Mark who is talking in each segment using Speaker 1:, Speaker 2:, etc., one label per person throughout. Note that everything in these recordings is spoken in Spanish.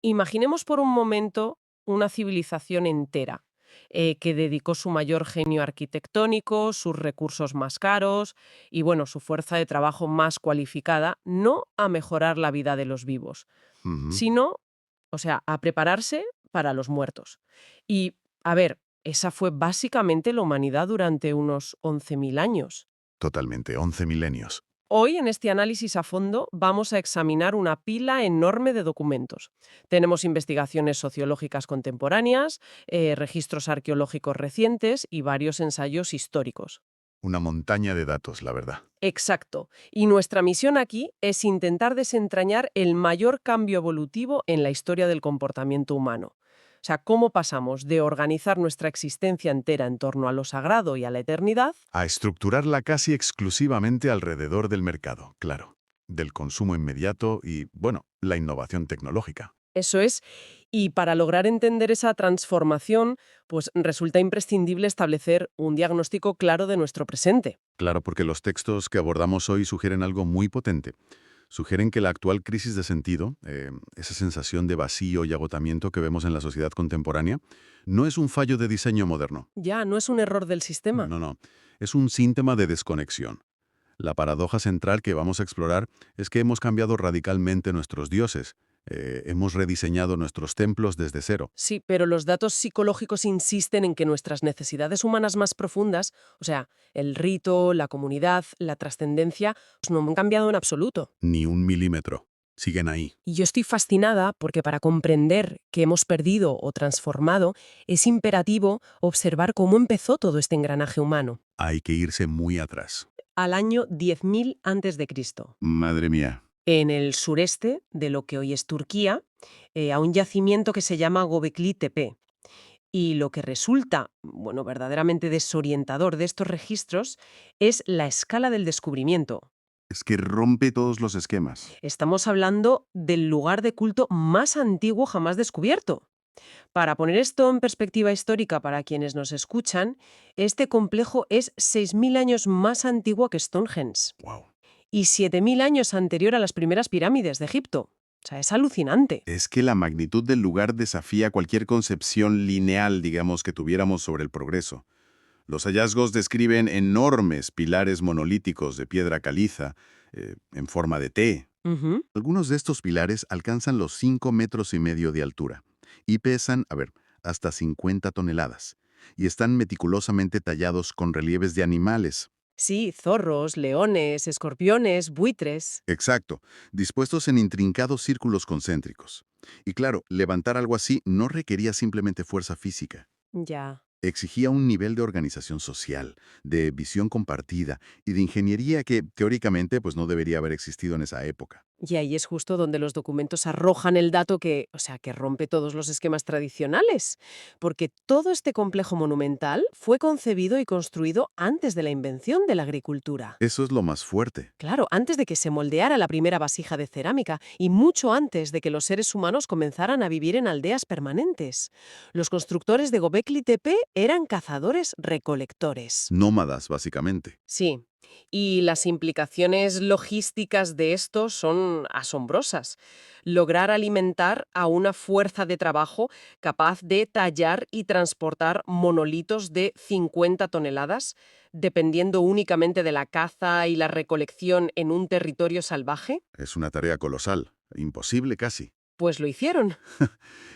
Speaker 1: Imaginemos por un momento una civilización entera que dedicó su mayor genio arquitectónico, sus recursos más caros y, bueno, su fuerza de trabajo más cualificada, no a mejorar la vida de los vivos,
Speaker 2: Ujú.
Speaker 1: sino, o sea, a prepararse para los muertos. Y, a ver, esa fue básicamente la humanidad durante unos 11.000 años.
Speaker 2: Totalmente, 11 milenios.
Speaker 1: Hoy, en este análisis a fondo, vamos a examinar una pila enorme de documentos. Tenemos investigaciones sociológicas contemporáneas, registros arqueológicos recientes y varios ensayos históricos.
Speaker 2: Una montaña de datos, la verdad.
Speaker 1: Exacto. Y nuestra misión aquí es intentar desentrañar el mayor cambio evolutivo en la historia del comportamiento humano. O sea, cómo pasamos de organizar nuestra existencia entera en torno a lo sagrado y a la eternidad.
Speaker 2: A estructurarla casi exclusivamente alrededor del mercado, claro. Del consumo inmediato y, bueno, la innovación tecnológica.
Speaker 1: Eso es, y para lograr entender esa transformación, pues resulta imprescindible establecer un diagnóstico claro de nuestro presente.
Speaker 2: Claro, porque los textos que abordamos hoy sugieren algo muy potente. Sugieren que la actual crisis de sentido, esa sensación de vacío y agotamiento que vemos en la sociedad contemporánea, no es un fallo de diseño moderno.
Speaker 1: Ya, no es un error del sistema.
Speaker 2: No, no. Es un síntoma de desconexión. La paradoja central que vamos a explorar es que hemos cambiado radicalmente nuestros dioses. Hemos rediseñado nuestros templos desde cero.
Speaker 1: Sí, pero los datos psicológicos insisten en que nuestras necesidades humanas más profundas, o sea, el rito, la comunidad, la trascendencia, pues no han cambiado en absoluto.
Speaker 2: Ni un milímetro. Siguen ahí.
Speaker 1: Y yo estoy fascinada porque para comprender qué hemos perdido o transformado, es imperativo observar cómo empezó todo este engranaje humano.
Speaker 2: Hay que irse muy atrás.
Speaker 1: Al año 10.000 antes de Cristo,
Speaker 2: Madre mía.
Speaker 1: en el sureste de lo que hoy es Turquía, a un yacimiento que se llama Göbekli Tepe. Y lo que resulta, bueno, verdaderamente desorientador de estos registros es la escala del descubrimiento.
Speaker 2: Es que rompe todos los esquemas.
Speaker 1: Estamos hablando del lugar de culto más antiguo jamás descubierto. Para poner esto en perspectiva histórica para quienes nos escuchan, este complejo es 6.000 años más antiguo que Stonehenge
Speaker 2: Wow.
Speaker 1: y 7.000 años anterior a las primeras pirámides de Egipto. O sea, es alucinante.
Speaker 2: Es que la magnitud del lugar desafía cualquier concepción lineal, digamos, que tuviéramos sobre el progreso. Los hallazgos describen enormes pilares monolíticos de piedra caliza, en forma de T.
Speaker 1: Ujú.
Speaker 2: Algunos de estos pilares alcanzan los 5,5 metros de altura y pesan, hasta 50 toneladas, y están meticulosamente tallados con relieves de animales.
Speaker 1: Sí, zorros, leones, escorpiones, buitres.
Speaker 2: Exacto, dispuestos en intrincados círculos concéntricos. Y claro, levantar algo así no requería simplemente fuerza física.
Speaker 1: Ya.
Speaker 2: Exigía un nivel de organización social, de visión compartida y de ingeniería que, teóricamente, pues no debería haber existido en esa época.
Speaker 1: Y ahí es justo donde los documentos arrojan el dato que, o sea, que rompe todos los esquemas tradicionales, porque todo este complejo monumental fue concebido y construido antes de la invención de la agricultura.
Speaker 2: Eso es lo más fuerte.
Speaker 1: Claro, antes de que se moldeara la primera vasija de cerámica y mucho antes de que los seres humanos comenzaran a vivir en aldeas permanentes. Los constructores de Gobekli Tepe eran cazadores-recolectores.
Speaker 2: Nómadas, básicamente.
Speaker 1: Sí, y las implicaciones logísticas de esto son asombrosas. Lograr alimentar a una fuerza de trabajo capaz de tallar y transportar monolitos de 50 toneladas, dependiendo únicamente de la caza y la recolección en un territorio salvaje,
Speaker 2: Es una tarea colosal, imposible casi.
Speaker 1: pues lo hicieron.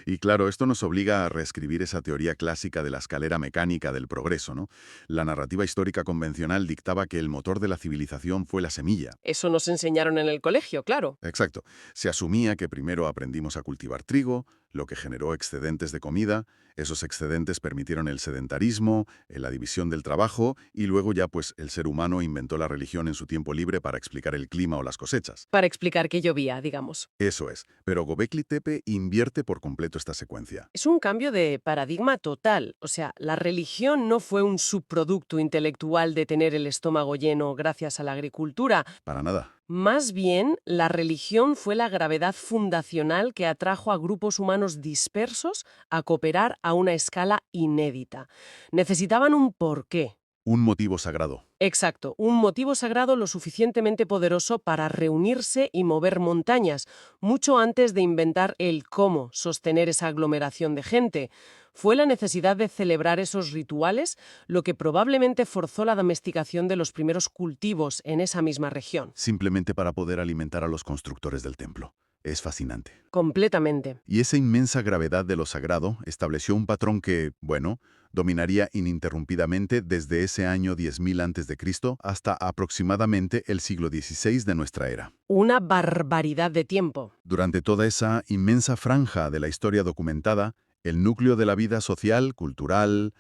Speaker 2: Y claro, esto nos obliga a reescribir esa teoría clásica de la escalera mecánica del progreso, ¿no? La narrativa histórica convencional dictaba que el motor de la civilización fue la semilla.
Speaker 1: Eso nos enseñaron en el colegio, claro.
Speaker 2: Exacto. Se asumía que primero aprendimos a cultivar trigo, lo que generó excedentes de comida, esos excedentes permitieron el sedentarismo, la división del trabajo, y luego ya pues el ser humano inventó la religión en su tiempo libre para explicar el clima o las cosechas.
Speaker 1: Para explicar que llovía, digamos.
Speaker 2: Eso es, pero Gobekli Tepe invierte por completo esta secuencia.
Speaker 1: Es un cambio de paradigma total. O sea, la religión no fue un subproducto intelectual de tener el estómago lleno gracias a la agricultura.
Speaker 2: Para nada.
Speaker 1: Más bien, la religión fue la gravedad fundacional que atrajo a grupos humanos dispersos a cooperar a una escala inédita. Necesitaban un porqué.
Speaker 2: Un motivo sagrado.
Speaker 1: Exacto, un motivo sagrado lo suficientemente poderoso para reunirse y mover montañas, mucho antes de inventar el cómo sostener esa aglomeración de gente. Fue la necesidad de celebrar esos rituales lo que probablemente forzó la domesticación de los primeros cultivos en esa misma región.
Speaker 2: Simplemente para poder alimentar a los constructores del templo. Es fascinante.
Speaker 1: Completamente.
Speaker 2: Y esa inmensa gravedad de lo sagrado estableció un patrón que, bueno, dominaría ininterrumpidamente desde ese año 10.000 a.C. hasta aproximadamente el siglo XVI de nuestra era.
Speaker 1: Una barbaridad de tiempo.
Speaker 2: Durante toda esa inmensa franja de la historia documentada, el núcleo de la vida social, cultural,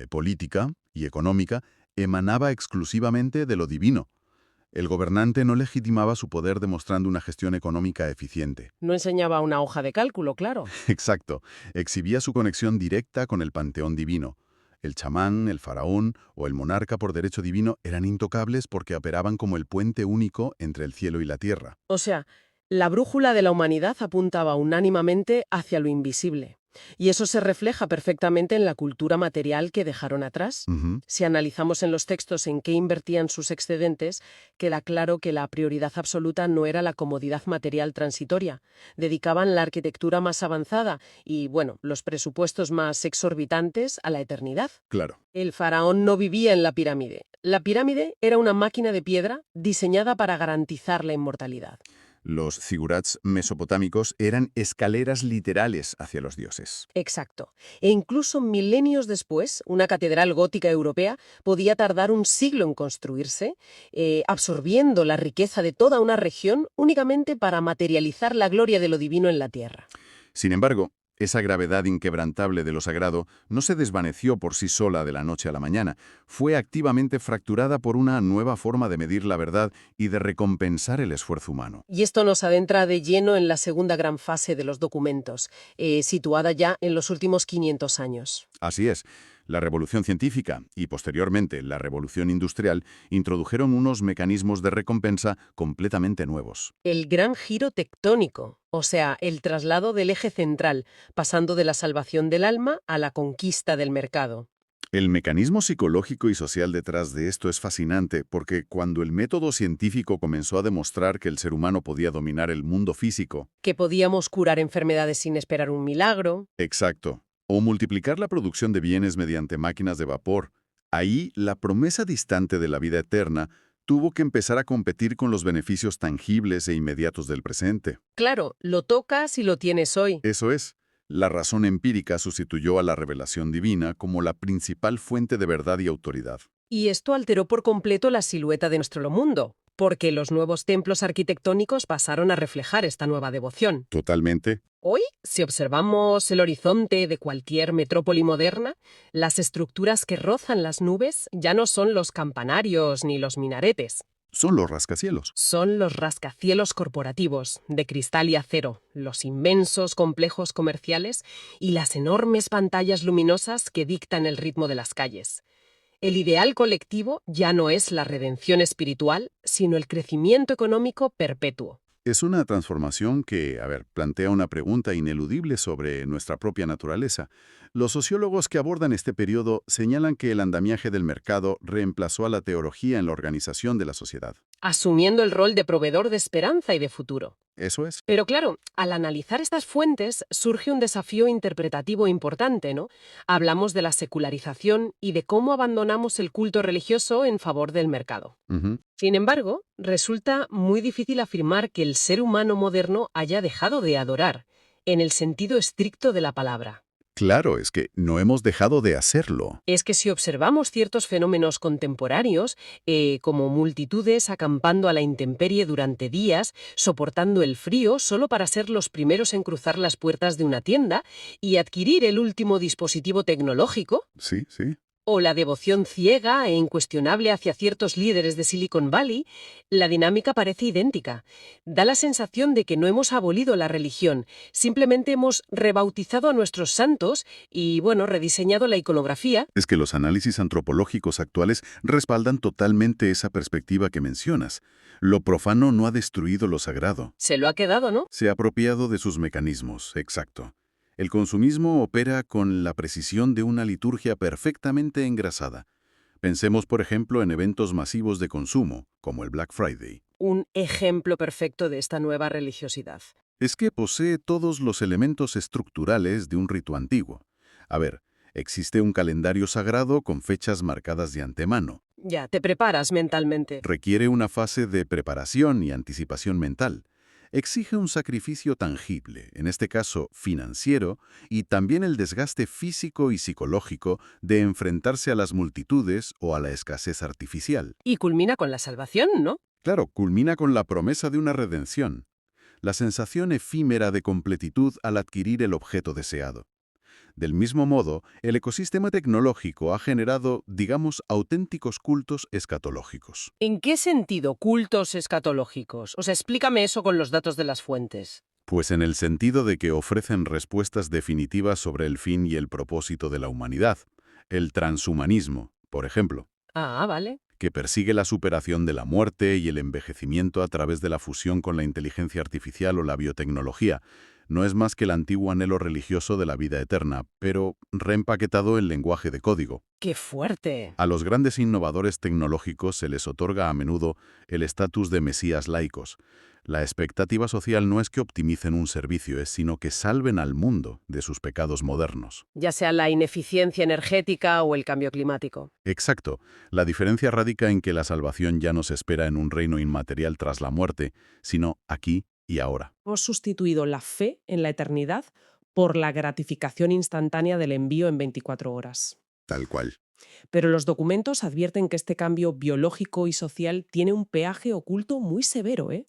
Speaker 2: política y económica emanaba exclusivamente de lo divino. El gobernante no legitimaba su poder demostrando una gestión económica eficiente.
Speaker 1: No enseñaba una hoja de cálculo, claro.
Speaker 2: Exacto. Exhibía su conexión directa con el panteón divino. El chamán, el faraón o el monarca por derecho divino eran intocables porque operaban como el puente único entre el cielo y la tierra.
Speaker 1: O sea, la brújula de la humanidad apuntaba unánimamente hacia lo invisible. Y eso se refleja perfectamente en la cultura material que dejaron atrás.
Speaker 2: Ujú.
Speaker 1: Si analizamos en los textos en qué invertían sus excedentes, queda claro que la prioridad absoluta no era la comodidad material transitoria. Dedicaban la arquitectura más avanzada y, bueno, los presupuestos más exorbitantes a la eternidad.
Speaker 2: Claro.
Speaker 1: El faraón no vivía en la pirámide. La pirámide era una máquina de piedra diseñada para garantizar la inmortalidad.
Speaker 2: Los zigurats mesopotámicos eran escaleras literales hacia los dioses.
Speaker 1: Exacto. E incluso milenios después, una catedral gótica europea podía tardar un siglo en construirse, absorbiendo la riqueza de toda una región únicamente para materializar la gloria de lo divino en la tierra.
Speaker 2: Sin embargo, esa gravedad inquebrantable de lo sagrado no se desvaneció por sí sola de la noche a la mañana. Fue activamente fracturada por una nueva forma de medir la verdad y de recompensar el esfuerzo humano.
Speaker 1: Y esto nos adentra de lleno en la segunda gran fase de los documentos, situada ya en los últimos 500 años.
Speaker 2: Así es. La revolución científica y, posteriormente, la revolución industrial introdujeron unos mecanismos de recompensa completamente nuevos.
Speaker 1: El gran giro tectónico, o sea, el traslado del eje central, pasando de la salvación del alma a la conquista del mercado.
Speaker 2: El mecanismo psicológico y social detrás de esto es fascinante porque cuando el método científico comenzó a demostrar que el ser humano podía dominar el mundo físico,
Speaker 1: Que podíamos curar enfermedades sin esperar un milagro.
Speaker 2: exacto, o multiplicar la producción de bienes mediante máquinas de vapor, ahí la promesa distante de la vida eterna tuvo que empezar a competir con los beneficios tangibles e inmediatos del presente.
Speaker 1: Claro, lo tocas y lo tienes hoy.
Speaker 2: Eso es, la razón empírica sustituyó a la revelación divina como la principal fuente de verdad y autoridad.
Speaker 1: Y esto alteró por completo la silueta de nuestro mundo, porque los nuevos templos arquitectónicos pasaron a reflejar esta nueva devoción.
Speaker 2: Totalmente.
Speaker 1: Hoy, si observamos el horizonte de cualquier metrópoli moderna, las estructuras que rozan las nubes ya no son los campanarios ni los minaretes.
Speaker 2: Son los rascacielos.
Speaker 1: Son los rascacielos corporativos, de cristal y acero, los inmensos complejos comerciales y las enormes pantallas luminosas que dictan el ritmo de las calles. El ideal colectivo ya no es la redención espiritual, sino el crecimiento económico perpetuo.
Speaker 2: Es una transformación que, plantea una pregunta ineludible sobre nuestra propia naturaleza. Los sociólogos que abordan este periodo señalan que el andamiaje del mercado reemplazó a la teología en la organización de la sociedad.
Speaker 1: Asumiendo el rol de proveedor de esperanza y de futuro.
Speaker 2: Eso es.
Speaker 1: Pero claro, al analizar estas fuentes surge un desafío interpretativo importante, ¿no? Hablamos de la secularización y de cómo abandonamos el culto religioso en favor del mercado.
Speaker 2: Ujú.
Speaker 1: Sin embargo, resulta muy difícil afirmar que el ser humano moderno haya dejado de adorar, en el sentido estricto de la palabra.
Speaker 2: Claro, es que no hemos dejado de hacerlo.
Speaker 1: Es que si observamos ciertos fenómenos contemporáneos, como multitudes acampando a la intemperie durante días, soportando el frío solo para ser los primeros en cruzar las puertas de una tienda y adquirir el último dispositivo tecnológico,
Speaker 2: Sí, sí.
Speaker 1: o la devoción ciega e incuestionable hacia ciertos líderes de Silicon Valley, la dinámica parece idéntica. Da la sensación de que no hemos abolido la religión, simplemente hemos rebautizado a nuestros santos y, rediseñado la iconografía.
Speaker 2: Es que los análisis antropológicos actuales respaldan totalmente esa perspectiva que mencionas. Lo profano no ha destruido lo sagrado.
Speaker 1: Se lo ha quedado, ¿no?
Speaker 2: Se ha apropiado de sus mecanismos, exacto. El consumismo opera con la precisión de una liturgia perfectamente engrasada. Pensemos, por ejemplo, en eventos masivos de consumo, como el Black Friday.
Speaker 1: Un ejemplo perfecto de esta nueva religiosidad.
Speaker 2: Es que posee todos los elementos estructurales de un rito antiguo. A ver, existe un calendario sagrado con fechas marcadas de antemano.
Speaker 1: Ya, te preparas mentalmente.
Speaker 2: Requiere una fase de preparación y anticipación mental. Exige un sacrificio tangible, en este caso financiero, y también el desgaste físico y psicológico de enfrentarse a las multitudes o a la escasez artificial.
Speaker 1: Y culmina con la salvación, ¿no?
Speaker 2: Claro, culmina con la promesa de una redención, la sensación efímera de completitud al adquirir el objeto deseado. Del mismo modo, el ecosistema tecnológico ha generado, digamos, auténticos cultos escatológicos.
Speaker 1: ¿En qué sentido cultos escatológicos? O sea, explícame eso con los datos de las fuentes.
Speaker 2: Pues en el sentido de que ofrecen respuestas definitivas sobre el fin y el propósito de la humanidad. El transhumanismo, por ejemplo,
Speaker 1: Ah, vale.
Speaker 2: que persigue la superación de la muerte y el envejecimiento a través de la fusión con la inteligencia artificial o la biotecnología. No es más que el antiguo anhelo religioso de la vida eterna, pero reempaquetado en lenguaje de código.
Speaker 1: ¡Qué fuerte!
Speaker 2: A los grandes innovadores tecnológicos se les otorga a menudo el estatus de mesías laicos. La expectativa social no es que optimicen un servicio, es sino que salven al mundo de sus pecados modernos.
Speaker 1: Ya sea la ineficiencia energética o el cambio climático.
Speaker 2: Exacto. La diferencia radica en que la salvación ya no se espera en un reino inmaterial tras la muerte, sino aquí y ahora.
Speaker 1: Hemos sustituido la fe en la eternidad por la gratificación instantánea del envío en 24 horas.
Speaker 2: Tal cual.
Speaker 1: Pero los documentos advierten que este cambio biológico y social tiene un peaje oculto muy severo, ¿eh?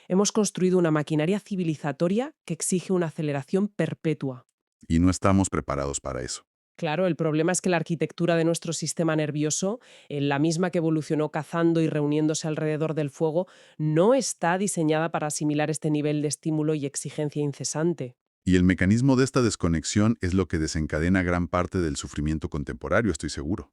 Speaker 1: Hemos construido una maquinaria civilizatoria que exige una aceleración perpetua.
Speaker 2: Y no estamos preparados para eso.
Speaker 1: Claro, el problema es que la arquitectura de nuestro sistema nervioso, la misma que evolucionó cazando y reuniéndose alrededor del fuego, no está diseñada para asimilar este nivel de estímulo y exigencia incesante.
Speaker 2: Y el mecanismo de esta desconexión es lo que desencadena gran parte del sufrimiento contemporáneo, estoy seguro.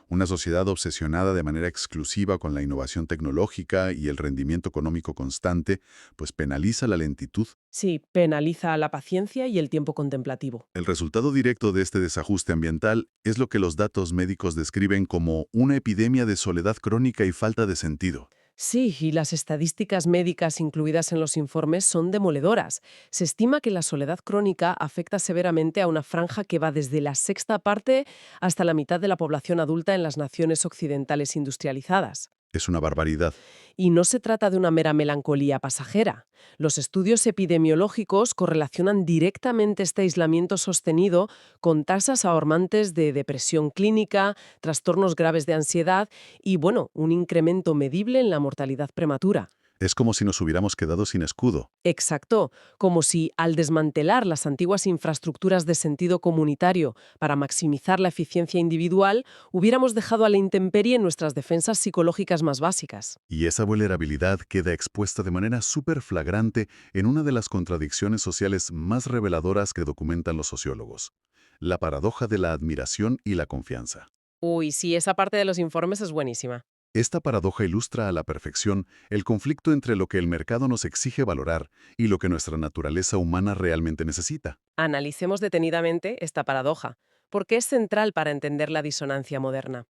Speaker 2: Una sociedad obsesionada de manera exclusiva con la innovación tecnológica y el rendimiento económico constante, pues penaliza la lentitud.
Speaker 1: Sí, penaliza la paciencia y el tiempo contemplativo.
Speaker 2: El resultado directo de este desajuste ambiental es lo que los datos médicos describen como una epidemia de soledad crónica y falta de sentido.
Speaker 1: Sí, y las estadísticas médicas incluidas en los informes son demoledoras. Se estima que la soledad crónica afecta severamente a una franja que va desde la sexta parte hasta la mitad de la población adulta en las naciones occidentales industrializadas.
Speaker 2: Es una barbaridad.
Speaker 1: Y no se trata de una mera melancolía pasajera. Los estudios epidemiológicos correlacionan directamente este aislamiento sostenido con tasas alarmantes de depresión clínica, trastornos graves de ansiedad y, bueno, un incremento medible en la mortalidad prematura.
Speaker 2: Es como si nos hubiéramos quedado sin escudo.
Speaker 1: Exacto, como si al desmantelar las antiguas infraestructuras de sentido comunitario para maximizar la eficiencia individual, hubiéramos dejado a la intemperie nuestras defensas psicológicas más básicas.
Speaker 2: Y esa vulnerabilidad queda expuesta de manera súper flagrante en una de las contradicciones sociales más reveladoras que documentan los sociólogos: la paradoja de la admiración y la confianza.
Speaker 1: Uy, sí, esa parte de los informes es buenísima.
Speaker 2: Esta paradoja ilustra a la perfección el conflicto entre lo que el mercado nos exige valorar y lo que nuestra naturaleza humana realmente necesita.
Speaker 1: Analicemos detenidamente esta paradoja, porque es central para entender la disonancia moderna.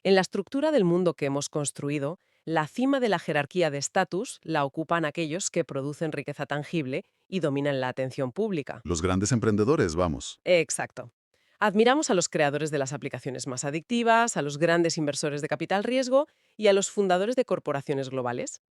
Speaker 1: En la estructura del mundo que hemos construido, la cima de la jerarquía de estatus la ocupan aquellos que producen riqueza tangible y dominan la atención pública.
Speaker 2: Los grandes emprendedores, vamos.
Speaker 1: Exacto. Admiramos a los creadores de las aplicaciones más adictivas, a los grandes inversores de capital riesgo y a los fundadores de corporaciones globales.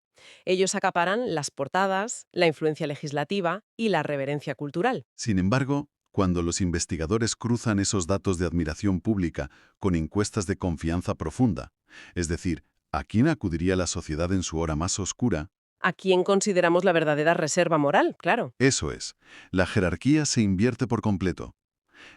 Speaker 1: Ellos acaparan las portadas, la influencia legislativa y la reverencia cultural.
Speaker 2: Sin embargo, cuando los investigadores cruzan esos datos de admiración pública con encuestas de confianza profunda, es decir, ¿a quién acudiría la sociedad en su hora más oscura?
Speaker 1: ¿A quién consideramos la verdadera reserva moral? Claro.
Speaker 2: Eso es, la jerarquía se invierte por completo.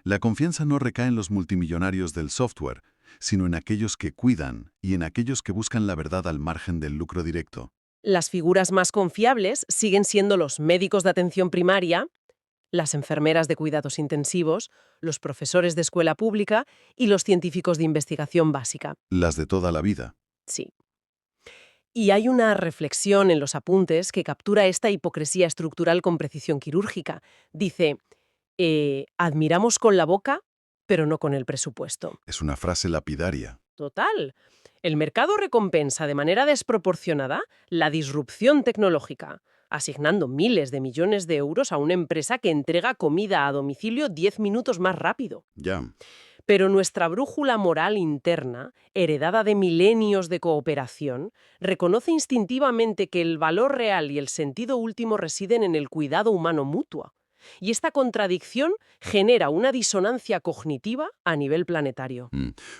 Speaker 2: La confianza no recae en los multimillonarios del software, sino en aquellos que cuidan y en aquellos que buscan la verdad al margen del lucro directo.
Speaker 1: Las figuras más confiables siguen siendo los médicos de atención primaria, las enfermeras de cuidados intensivos, los profesores de escuela pública y los científicos de investigación básica.
Speaker 2: Las de toda la vida.
Speaker 1: Sí. Y hay una reflexión en los apuntes que captura esta hipocresía estructural con precisión quirúrgica. Dice, admiramos con la boca, pero no con el presupuesto.
Speaker 2: Es una frase lapidaria.
Speaker 1: Total. El mercado recompensa de manera desproporcionada la disrupción tecnológica, asignando miles de millones de euros a una empresa que entrega comida a domicilio 10 minutos más rápido.
Speaker 2: Ya.
Speaker 1: Pero nuestra brújula moral interna, heredada de milenios de cooperación, reconoce instintivamente que el valor real y el sentido último residen en el cuidado humano mutuo. Y esta contradicción genera una disonancia cognitiva a nivel planetario.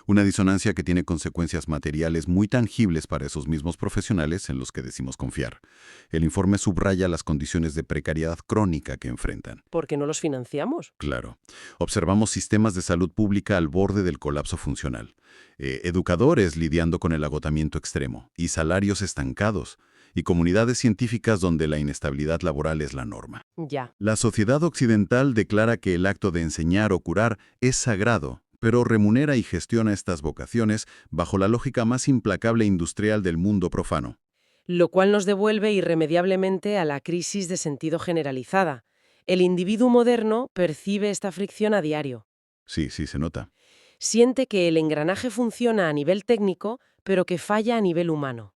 Speaker 2: Una disonancia que tiene consecuencias materiales muy tangibles para esos mismos profesionales en los que decimos confiar. El informe subraya las condiciones de precariedad crónica que enfrentan.
Speaker 1: ¿Por qué no los financiamos?
Speaker 2: Claro. Observamos sistemas de salud pública al borde del colapso funcional, educadores lidiando con el agotamiento extremo y salarios estancados, y comunidades científicas donde la inestabilidad laboral es la norma.
Speaker 1: Ya.
Speaker 2: La sociedad occidental declara que el acto de enseñar o curar es sagrado, pero remunera y gestiona estas vocaciones bajo la lógica más implacable e industrial del mundo profano.
Speaker 1: Lo cual nos devuelve irremediablemente a la crisis de sentido generalizada. El individuo moderno percibe esta fricción a diario.
Speaker 2: Sí, sí, se nota.
Speaker 1: Siente que el engranaje funciona a nivel técnico, pero que falla a nivel humano.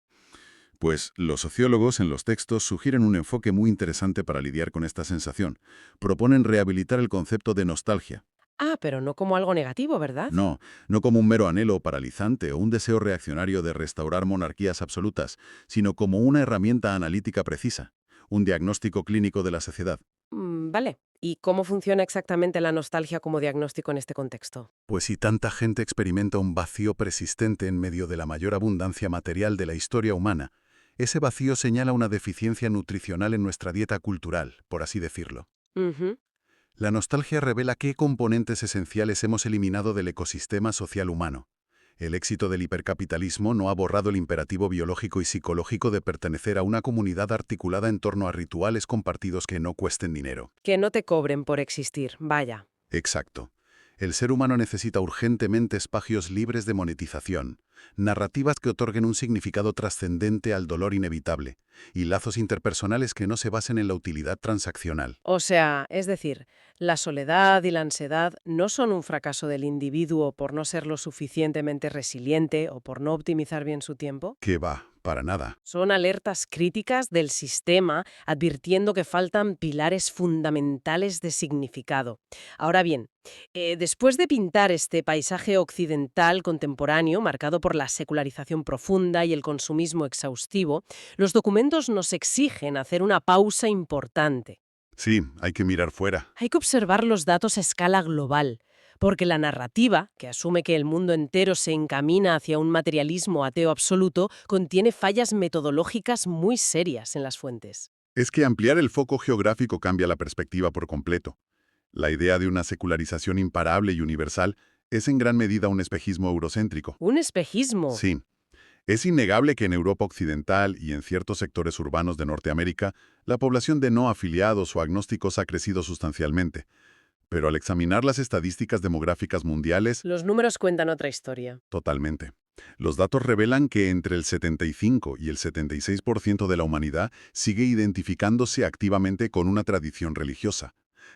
Speaker 2: Pues los sociólogos en los textos sugieren un enfoque muy interesante para lidiar con esta sensación. Proponen rehabilitar el concepto de nostalgia.
Speaker 1: Ah, pero no como algo negativo, ¿verdad?
Speaker 2: No, no como un mero anhelo paralizante o un deseo reaccionario de restaurar monarquías absolutas, sino como una herramienta analítica precisa, un diagnóstico clínico de la sociedad.
Speaker 1: Vale. ¿Y cómo funciona exactamente la nostalgia como diagnóstico en este contexto?
Speaker 2: Pues si tanta gente experimenta un vacío persistente en medio de la mayor abundancia material de la historia humana, ese vacío señala una deficiencia nutricional en nuestra dieta cultural, por así decirlo.
Speaker 1: Ujú.
Speaker 2: La nostalgia revela qué componentes esenciales hemos eliminado del ecosistema social humano. El éxito del hipercapitalismo no ha borrado el imperativo biológico y psicológico de pertenecer a una comunidad articulada en torno a rituales compartidos que no cuesten dinero.
Speaker 1: Que no te cobren por existir, vaya.
Speaker 2: Exacto. El ser humano necesita urgentemente espacios libres de monetización, narrativas que otorguen un significado trascendente al dolor inevitable, y lazos interpersonales que no se basen en la utilidad transaccional.
Speaker 1: O sea, es decir, la soledad y la ansiedad no son un fracaso del individuo por no ser lo suficientemente resiliente o por no optimizar bien su tiempo.
Speaker 2: ¿Qué va? Para nada.
Speaker 1: Son alertas críticas del sistema advirtiendo que faltan pilares fundamentales de significado. Ahora bien, después de pintar este paisaje occidental contemporáneo marcado por la secularización profunda y el consumismo exhaustivo, los documentos nos exigen hacer una pausa importante.
Speaker 2: Sí, hay que mirar fuera.
Speaker 1: Hay que observar los datos a escala global, porque la narrativa, que asume que el mundo entero se encamina hacia un materialismo ateo absoluto, contiene fallas metodológicas muy serias en las fuentes.
Speaker 2: Es que ampliar el foco geográfico cambia la perspectiva por completo. La idea de una secularización imparable y universal es en gran medida un espejismo eurocéntrico.
Speaker 1: Un espejismo.
Speaker 2: Sí, es innegable que en Europa Occidental y en ciertos sectores urbanos de Norteamérica, la población de no afiliados o agnósticos ha crecido sustancialmente. Pero al examinar las estadísticas demográficas mundiales,
Speaker 1: Los números cuentan otra historia.
Speaker 2: totalmente. Los datos revelan que entre el 75 y el 76% de la humanidad sigue identificándose activamente con una tradición religiosa.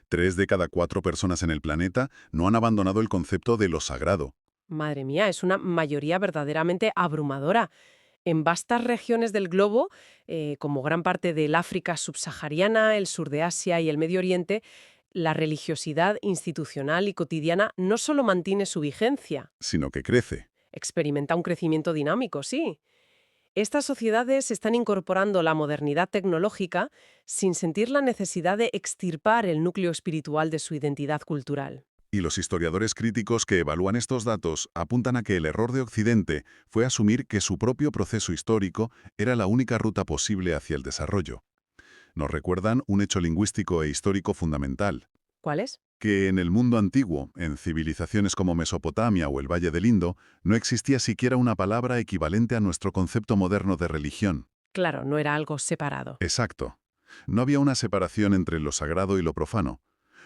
Speaker 2: 3 de cada 4 personas en el planeta no han abandonado el concepto de lo sagrado.
Speaker 1: Madre mía, es una mayoría verdaderamente abrumadora. En vastas regiones del globo, como gran parte del África subsahariana, el sur de Asia y el Medio Oriente, la religiosidad institucional y cotidiana no solo mantiene su vigencia,
Speaker 2: Sino que crece.
Speaker 1: experimenta un crecimiento dinámico, sí. Estas sociedades están incorporando la modernidad tecnológica sin sentir la necesidad de extirpar el núcleo espiritual de su identidad cultural.
Speaker 2: Y los historiadores críticos que evalúan estos datos apuntan a que el error de Occidente fue asumir que su propio proceso histórico era la única ruta posible hacia el desarrollo. Nos recuerdan un hecho lingüístico e histórico fundamental,
Speaker 1: ¿Cuáles?
Speaker 2: que en el mundo antiguo, en civilizaciones como Mesopotamia o el Valle del Indo, no existía siquiera una palabra equivalente a nuestro concepto moderno de religión.
Speaker 1: Claro, no era algo separado.
Speaker 2: Exacto. No había una separación entre lo sagrado y lo profano.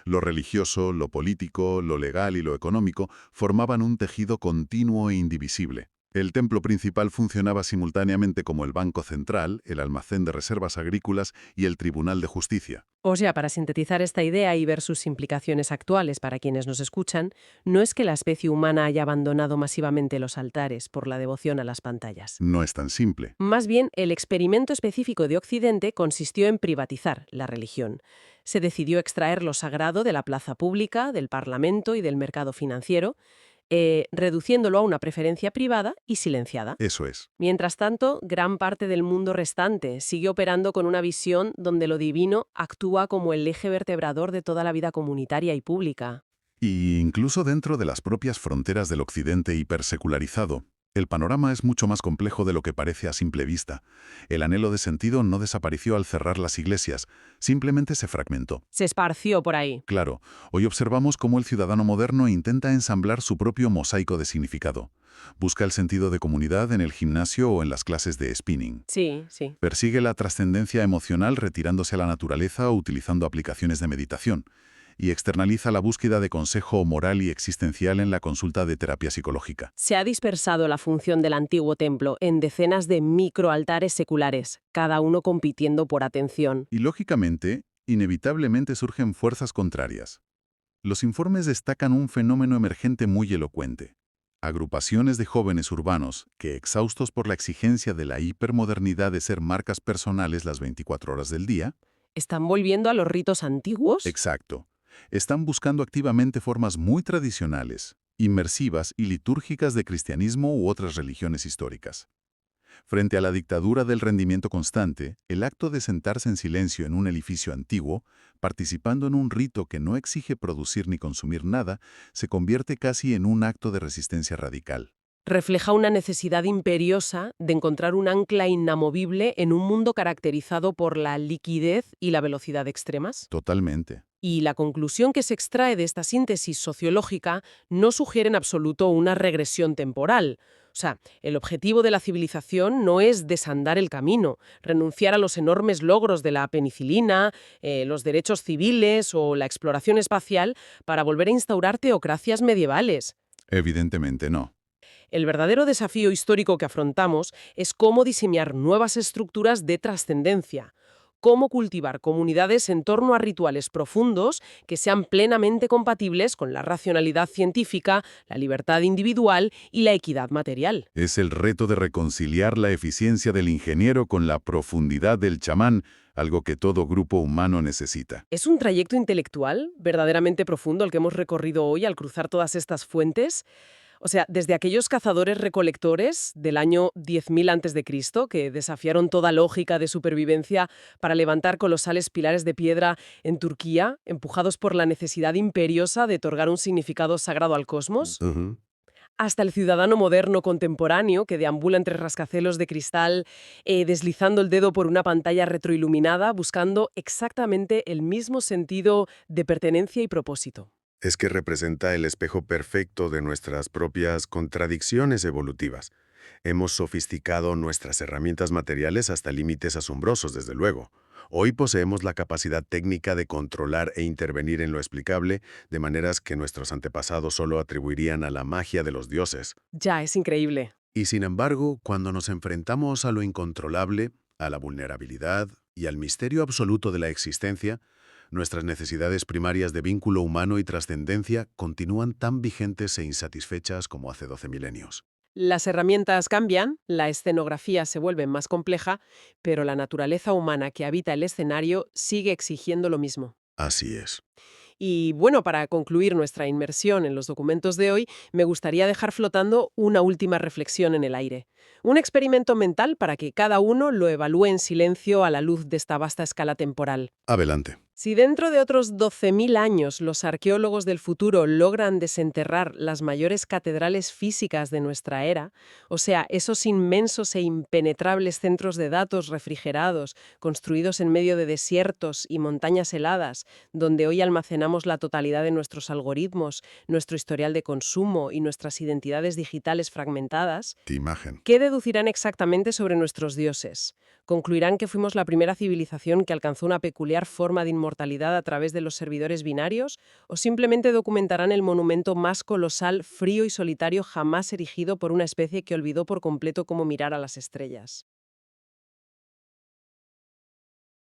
Speaker 2: Lo religioso, lo político, lo legal y lo económico formaban un tejido continuo e indivisible. El templo principal funcionaba simultáneamente como el Banco Central, el almacén de reservas agrícolas y el Tribunal de Justicia.
Speaker 1: O sea, para sintetizar esta idea y ver sus implicaciones actuales para quienes nos escuchan, no es que la especie humana haya abandonado masivamente los altares por la devoción a las pantallas.
Speaker 2: No es tan simple.
Speaker 1: Más bien, el experimento específico de Occidente consistió en privatizar la religión. Se decidió extraer lo sagrado de la plaza pública, del parlamento y del mercado financiero, reduciéndolo a una preferencia privada y silenciada.
Speaker 2: Eso es.
Speaker 1: Mientras tanto, gran parte del mundo restante sigue operando con una visión donde lo divino actúa como el eje vertebrador de toda la vida comunitaria y pública.
Speaker 2: Y incluso dentro de las propias fronteras del Occidente hipersecularizado, el panorama es mucho más complejo de lo que parece a simple vista. El anhelo de sentido no desapareció al cerrar las iglesias, simplemente se fragmentó.
Speaker 1: Se esparció por ahí.
Speaker 2: Claro, hoy observamos cómo el ciudadano moderno intenta ensamblar su propio mosaico de significado. Busca el sentido de comunidad en el gimnasio o en las clases de spinning.
Speaker 1: Sí, sí.
Speaker 2: Persigue la trascendencia emocional retirándose a la naturaleza o utilizando aplicaciones de meditación. Y externaliza la búsqueda de consejo moral y existencial en la consulta de terapia psicológica.
Speaker 1: Se ha dispersado la función del antiguo templo en decenas de microaltares seculares, cada uno compitiendo por atención.
Speaker 2: Y lógicamente, inevitablemente surgen fuerzas contrarias. Los informes destacan un fenómeno emergente muy elocuente. Agrupaciones de jóvenes urbanos que, exhaustos por la exigencia de la hipermodernidad de ser marcas personales las 24 horas del día,
Speaker 1: ¿Están volviendo a los ritos antiguos?
Speaker 2: exacto, están buscando activamente formas muy tradicionales, inmersivas y litúrgicas de cristianismo u otras religiones históricas. Frente a la dictadura del rendimiento constante, el acto de sentarse en silencio en un edificio antiguo, participando en un rito que no exige producir ni consumir nada, se convierte casi en un acto de resistencia radical.
Speaker 1: Refleja una necesidad imperiosa de encontrar un ancla inamovible en un mundo caracterizado por la liquidez y la velocidad extremas.
Speaker 2: Totalmente.
Speaker 1: Y la conclusión que se extrae de esta síntesis sociológica no sugiere en absoluto una regresión temporal. O sea, el objetivo de la civilización no es desandar el camino, renunciar a los enormes logros de la penicilina, los derechos civiles o la exploración espacial para volver a instaurar teocracias medievales.
Speaker 2: Evidentemente no.
Speaker 1: El verdadero desafío histórico que afrontamos es cómo diseñar nuevas estructuras de trascendencia, cómo cultivar comunidades en torno a rituales profundos que sean plenamente compatibles con la racionalidad científica, la libertad individual y la equidad material.
Speaker 2: Es el reto de reconciliar la eficiencia del ingeniero con la profundidad del chamán, algo que todo grupo humano necesita.
Speaker 1: Es un trayecto intelectual verdaderamente profundo el que hemos recorrido hoy al cruzar todas estas fuentes. O sea, desde aquellos cazadores-recolectores del año 10.000 a.C., que desafiaron toda lógica de supervivencia para levantar colosales pilares de piedra en Turquía, empujados por la necesidad imperiosa de otorgar un significado sagrado al cosmos, hasta el ciudadano moderno contemporáneo que deambula entre rascacielos de cristal, deslizando el dedo por una pantalla retroiluminada, buscando exactamente el mismo sentido de pertenencia y propósito.
Speaker 3: Es que representa el espejo perfecto de nuestras propias contradicciones evolutivas. Hemos sofisticado nuestras herramientas materiales hasta límites asombrosos, desde luego. Hoy poseemos la capacidad técnica de controlar e intervenir en lo explicable, de maneras que nuestros antepasados solo atribuirían a la magia de los dioses.
Speaker 1: Ya, es increíble.
Speaker 3: Y sin embargo, cuando nos enfrentamos a lo incontrolable, a la vulnerabilidad y al misterio absoluto de la existencia, nuestras necesidades primarias de vínculo humano y trascendencia continúan tan vigentes e insatisfechas como hace 12 milenios.
Speaker 1: Las herramientas cambian, la escenografía se vuelve más compleja, pero la naturaleza humana que habita el escenario sigue exigiendo lo mismo.
Speaker 3: Así es.
Speaker 1: Y bueno, para concluir nuestra inmersión en los documentos de hoy, me gustaría dejar flotando una última reflexión en el aire. Un experimento mental para que cada uno lo evalúe en silencio a la luz de esta vasta escala temporal.
Speaker 3: Adelante.
Speaker 1: Si dentro de otros 12.000 años los arqueólogos del futuro logran desenterrar las mayores catedrales físicas de nuestra era, o sea, esos inmensos e impenetrables centros de datos refrigerados, construidos en medio de desiertos y montañas heladas, donde hoy almacenamos la totalidad de nuestros algoritmos, nuestro historial de consumo y nuestras identidades digitales fragmentadas,
Speaker 2: ¡Qué imagen!
Speaker 1: ¿qué deducirán exactamente sobre nuestros dioses? ¿Concluirán que fuimos la primera civilización que alcanzó una peculiar forma de inmortalidad a través de los servidores binarios? ¿O simplemente documentarán el monumento más colosal, frío y solitario jamás erigido por una especie que olvidó por completo cómo mirar a las estrellas?